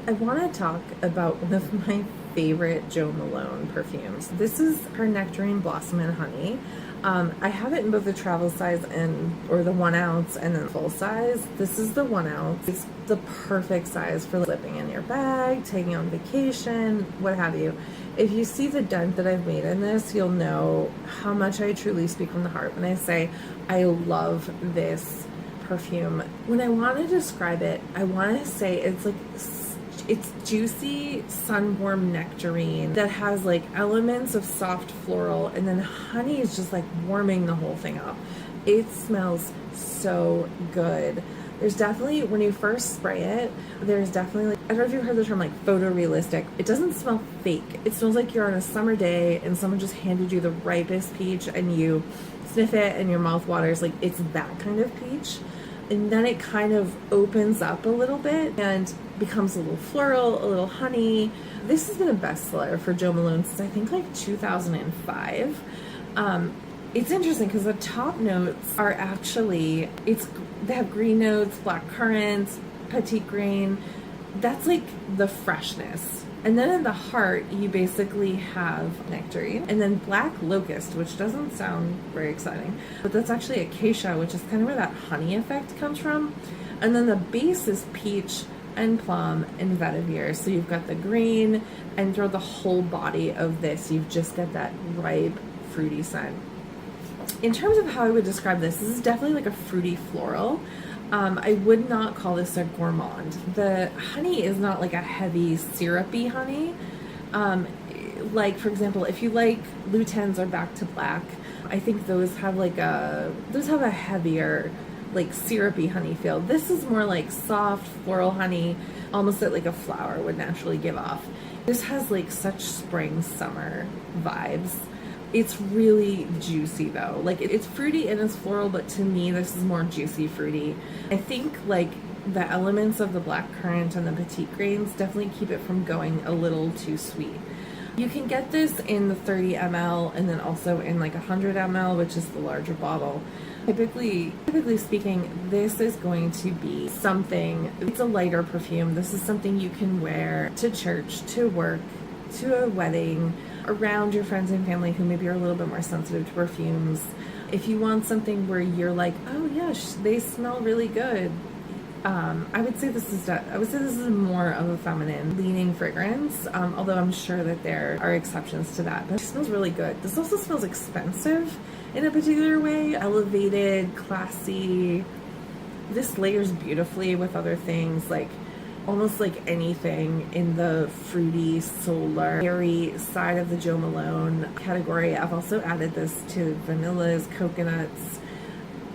I want to talk about one of my favorite Jo Malone perfumes. This is her Nectarine Blossom and Honey. I have it in both the travel size or the 1 ounce and then full size. This is the 1 ounce. It's the perfect size for slipping in your bag, taking on vacation, what have you. If you see the dent that I've made in this, you'll know how much I truly speak from the heart when I say I love this perfume. When I want to describe it, I want to say it's juicy, sun-warm nectarine that has like elements of soft floral, and then honey is just like warming the whole thing up. It smells so good. There's definitely, when you first spray it, there's definitely like, I don't know if you've heard the term like photorealistic. It doesn't smell fake. It smells like you're on a summer day and someone just handed you the ripest peach and you sniff it and your mouth waters. Like, it's that kind of peach. And then it kind of opens up a little bit and becomes a little floral, a little honey. This has been a bestseller for Jo Malone since I think like 2005. It's interesting because the top notes are actually, they have green notes, black currant, petite grain. That's like the freshness. And then in the heart, you basically have nectarine, and then black locust, which doesn't sound very exciting, but that's actually acacia, which is kind of where that honey effect comes from. And then the base is peach and plum and vetiver. So you've got the green, and throughout the whole body of this, you've just got that ripe, fruity scent. In terms of how I would describe this is definitely like a fruity floral. I would not call this a gourmand. The honey is not like a heavy syrupy honey. Like for example, if you like Lutens or Back to Black, I think those have a heavier like syrupy honey feel. This is more like soft floral honey, almost that like a flower would naturally give off. This has like such spring summer vibes. It's really juicy though. Like it's fruity and it's floral, but to me this is more juicy fruity. I think like the elements of the black currant and the petite grains definitely keep it from going a little too sweet. You can get this in the 30 ml and then also in like 100 ml, which is the larger bottle. Typically speaking, this is going to be something, it's a lighter perfume. This is something you can wear to church, to work, to a wedding, around your friends and family who maybe are a little bit more sensitive to perfumes. If you want something where you're like, oh yeah, they smell really good, I would say this is more of a feminine leaning fragrance, although I'm sure that there are exceptions to that, but it smells really good. This also smells expensive in a particular way, elevated, classy. This layers beautifully with other things, like almost like anything in the fruity, solar, berry side of the Jo Malone category. I've also added this to vanillas, coconuts.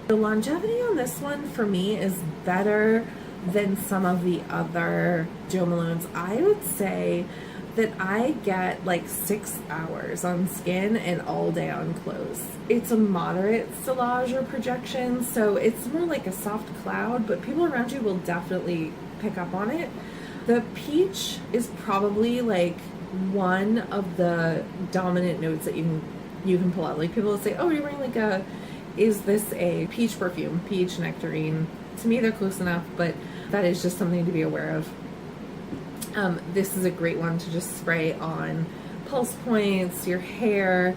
The longevity on this one for me is better than some of the other Jo Malones. I would say that I get like 6 hours on skin and all day on clothes. It's a moderate stillage or projection, so it's more like a soft cloud, but people around you will definitely pick up on it. The peach is probably like one of the dominant notes that you can pull out. Like people will say, oh, you're wearing is this a peach perfume? Peach, nectarine. To me, they're close enough, but that is just something to be aware of. This is a great one to just spray on pulse points, your hair.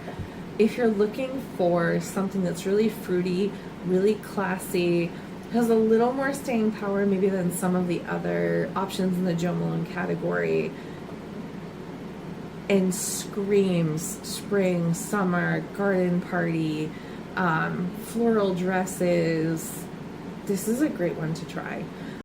If you're looking for something that's really fruity, really classy, has a little more staying power maybe than some of the other options in the Jo Malone category, and screams spring, summer, garden party, floral dresses, this is a great one to try.